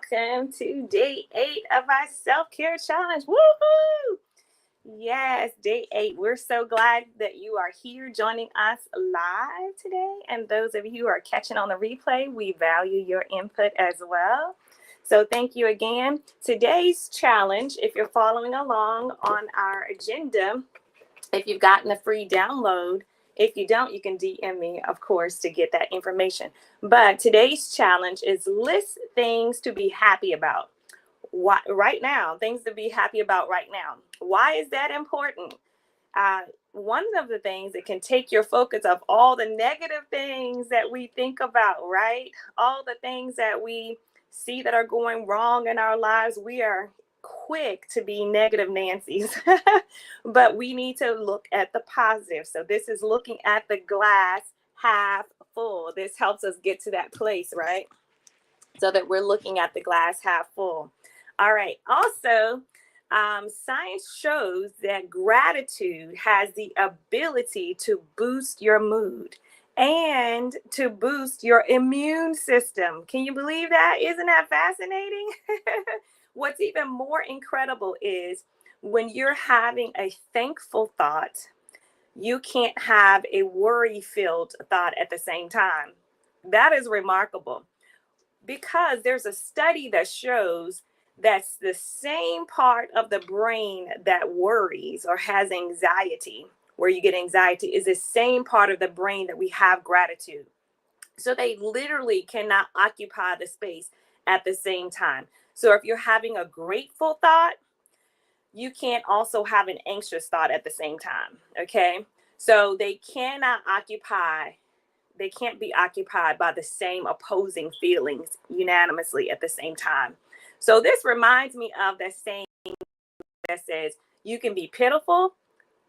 welcome to day 8 of our self-care challenge. Woohoo! Yes, day 8. We're so glad that you are here joining us live today. And those of you who are catching on the replay, we value your input as well. So thank you again. Today's challenge, if you're following along on our agenda, if you've gotten a free download, if you don't, you can DM me, of course, to get that information. But today's challenge is list things to be happy about. Why, right now, things to be happy about right now. Why is that important? One of the things that can take your focus of all the negative things that we think about, right? All the things that we see that are going wrong in our lives, we are quick to be negative Nancy's, but we need to look at the positive. So this is looking at the glass half full. This helps us get to that place, right? So that we're looking at the glass half full. All right. Also, science shows that gratitude has the ability to boost your mood and to boost your immune system. Can you believe that? Isn't that fascinating? What's even more incredible is when you're having a thankful thought, you can't have a worry-filled thought at the same time. That is remarkable, because there's a study that shows that's the same part of the brain that worries or has anxiety, where you get anxiety, is the same part of the brain that we have gratitude. So they literally cannot occupy the space at the same time. So if you're having a grateful thought, you can't also have an anxious thought at the same time. Okay. So they can't be occupied by the same opposing feelings unanimously at the same time. So this reminds me of that saying that says you can be pitiful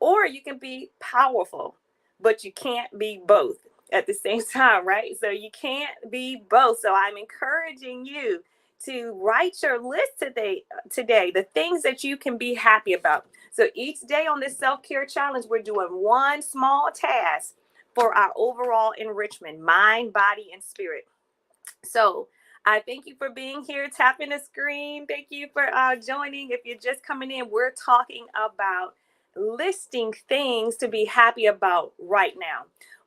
or you can be powerful, but you can't be both at the same time, right? So you can't be both. So I'm encouraging you to write your list today, the things that you can be happy about. So each day on this self-care challenge, we're doing one small task for our overall enrichment, mind, body, and spirit. So I thank you for being here, tapping the screen. Thank you for joining. If you're just coming in, we're talking about listing things to be happy about right now.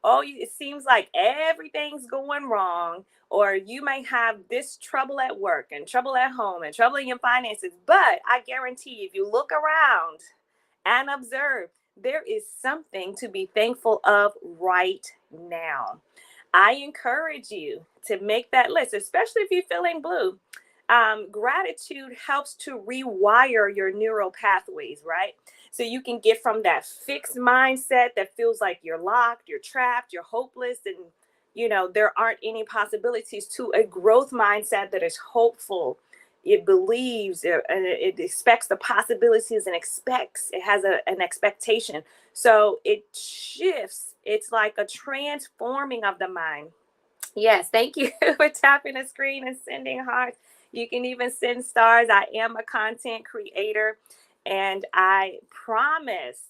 It seems like everything's going wrong, or you may have this trouble at work and trouble at home and trouble in your finances. But I guarantee if you look around and observe, there is something to be thankful of right now. I encourage you to make that list, especially if you're feeling blue. Gratitude helps to rewire your neural pathways, right? So you can get from that fixed mindset that feels like you're locked, you're trapped, you're hopeless, and there aren't any possibilities, to a growth mindset that is hopeful. It believes and it expects the possibilities and it has an expectation. So it shifts. It's like a transforming of the mind. Yes, thank you for tapping the screen and sending hearts. You can even send stars. I am a content creator, and I promise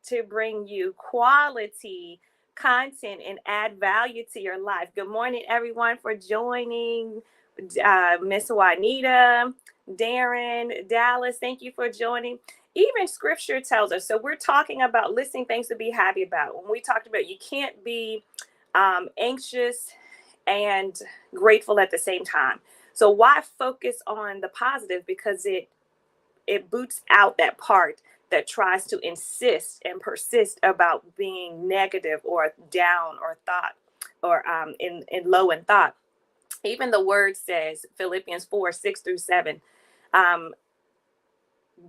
to bring you quality content and add value to your life. Good morning, everyone, for joining. Miss Juanita, Darren, Dallas, thank you for joining. Even scripture tells us. So we're talking about listing things to be happy about. When we talked about you can't be anxious and grateful at the same time. So why focus on the positive? Because it boots out that part that tries to insist and persist about being negative or down or thought or in low in thought. Even the word says, Philippians 4:6-7,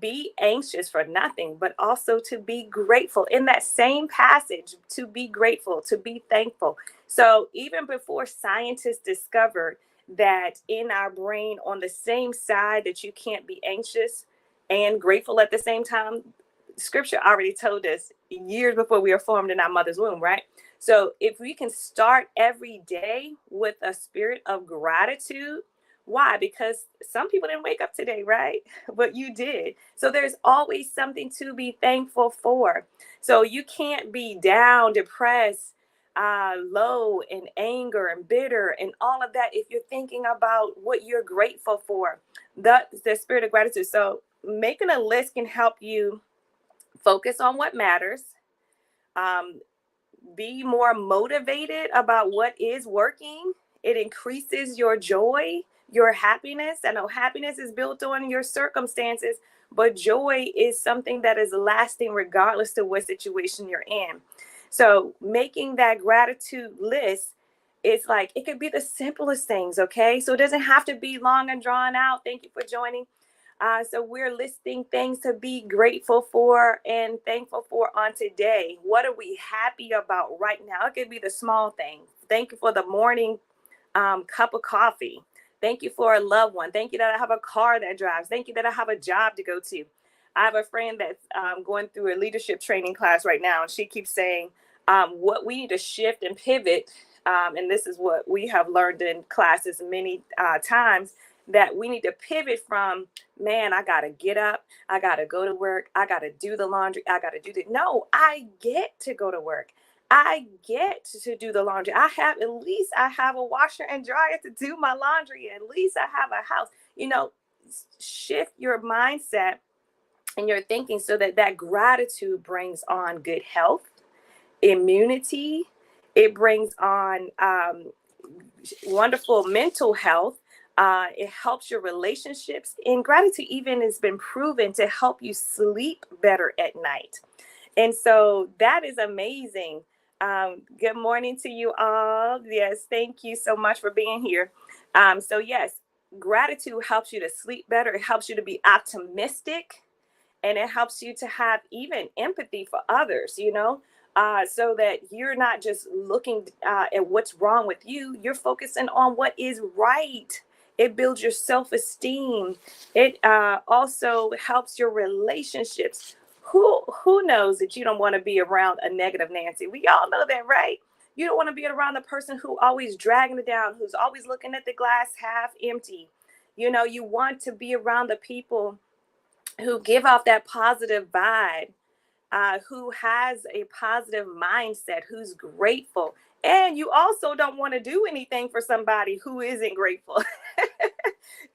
be anxious for nothing, but also to be grateful. In that same passage, to be grateful, to be thankful. So even before scientists discovered that in our brain, on the same side that you can't be anxious and grateful at the same time, scripture already told us years before we were formed in our mother's womb, right? So if we can start every day with a spirit of gratitude. Why? Because some people didn't wake up today, right? But you did. So there's always something to be thankful for. So you can't be down, depressed, low and anger and bitter and all of that, if you're thinking about what you're grateful for, the spirit of gratitude. So making a list can help you focus on what matters, um, be more motivated about what is working. It increases your joy, your happiness. I know happiness is built on your circumstances, but joy is something that is lasting regardless to what situation you're in. So making that gratitude list, it's like it could be the simplest things, okay? So it doesn't have to be long and drawn out. Thank you for joining. So we're listing things to be grateful for and thankful for on today. What are we happy about right now? It could be the small things. Thank you for the morning cup of coffee. Thank you for a loved one. Thank you that I have a car that drives. Thank you that I have a job to go to. I have a friend that's going through a leadership training class right now, and she keeps saying what we need to shift and pivot. And this is what we have learned in classes many times, that we need to pivot from, man, I got to get up, I got to go to work, I got to do the laundry, I got to do the, no, I get to go to work. I get to do the laundry. At least I have a washer and dryer to do my laundry. At least I have a house. You know, shift your mindset and your thinking so that that gratitude brings on good health, immunity. It brings on wonderful mental health. It helps your relationships. And gratitude even has been proven to help you sleep better at night. And so that is amazing. Good morning to you all. Yes, thank you so much for being here. So yes, gratitude helps you to sleep better. It helps you to be optimistic, and it helps you to have even empathy for others, so that you're not just looking at what's wrong with you. You're focusing on what is right. It builds your self-esteem. It also helps your relationships. Who knows that you don't want to be around a negative Nancy? We all know that, right? You don't want to be around the person who always dragging it down, who's always looking at the glass half empty. You want to be around the people who give off that positive vibe, who has a positive mindset, who's grateful. And you also don't want to do anything for somebody who isn't grateful,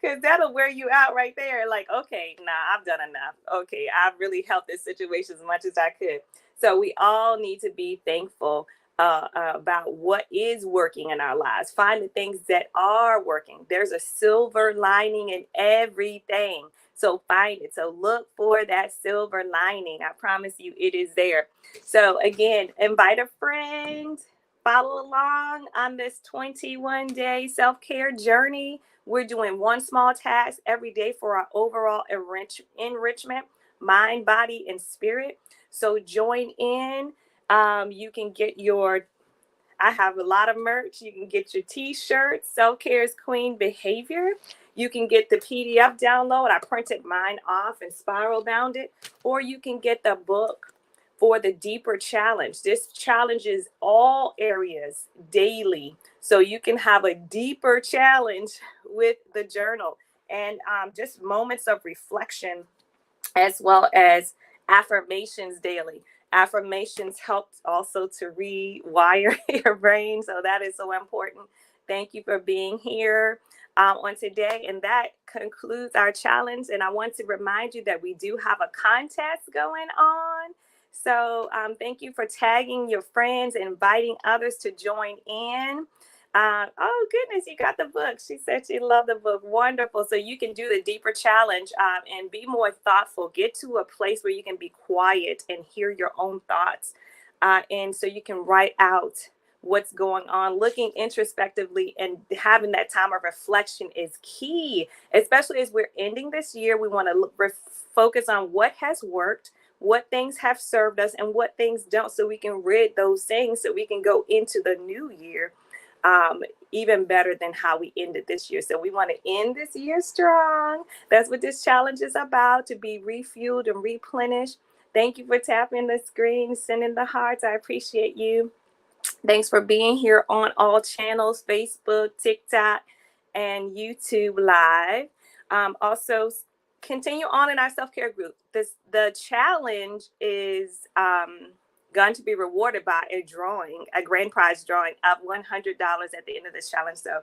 because that'll wear you out right there. Like, okay, nah, I've done enough. Okay, I've really helped this situation as much as I could. So we all need to be thankful about what is working in our lives. Find the things that are working. There's a silver lining in everything. So find it. So look for that silver lining. I promise you it is there. So again, invite a friend, follow along on this 21-day self-care journey. We're doing one small task every day for our overall enrichment, mind, body, and spirit. So join in. You can get I have a lot of merch. You can get your t-shirts, Self-Care is Queen Behavior. You can get the PDF download. I printed mine off and spiral bound it. Or you can get the book for the deeper challenge. This challenges all areas daily. So you can have a deeper challenge with the journal, and just moments of reflection, as well as affirmations daily. Affirmations help also to rewire your brain. So that is so important. Thank you for being here on today. And that concludes our challenge. And I want to remind you that we do have a contest going on. So thank you for tagging your friends, inviting others to join in. Oh goodness, you got the book. She said she loved the book. Wonderful. So you can do the deeper challenge and be more thoughtful. Get to a place where you can be quiet and hear your own thoughts. And so you can write out what's going on. Looking introspectively and having that time of reflection is key, especially as we're ending this year. We want to focus on what has worked, what things have served us, and what things don't, so we can rid those things so we can go into the new year even better than how we ended this year. So we want to end this year strong. That's what this challenge is about, to be refueled and replenished. Thank you for tapping the screen, sending the hearts. I appreciate you. Thanks for being here on all channels, Facebook, TikTok, and YouTube Live. Also, continue on in our self-care group. The challenge is going to be rewarded by a drawing, a grand prize drawing of $100 at the end of this challenge. So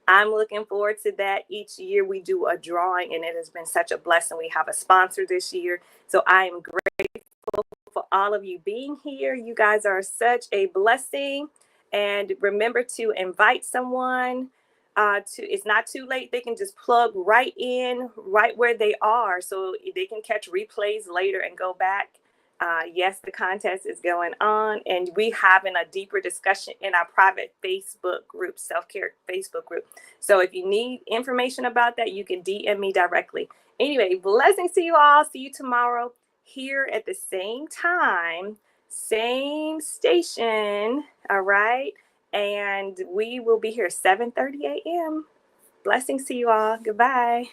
I'm looking forward to that. Each year we do a drawing, and it has been such a blessing. We have a sponsor this year. So I am grateful for all of you being here. You guys are such a blessing. And remember to invite someone. It's not too late. They can just plug right in, right where they are, so they can catch replays later and go back. Yes, the contest is going on, and we having a deeper discussion in our private Facebook group, self-care Facebook group. So if you need information about that, you can DM me directly. Anyway, blessings to you all. See you tomorrow here at the same time, same station. All right. And we will be here 7:30 a.m. Blessings to you all. Goodbye.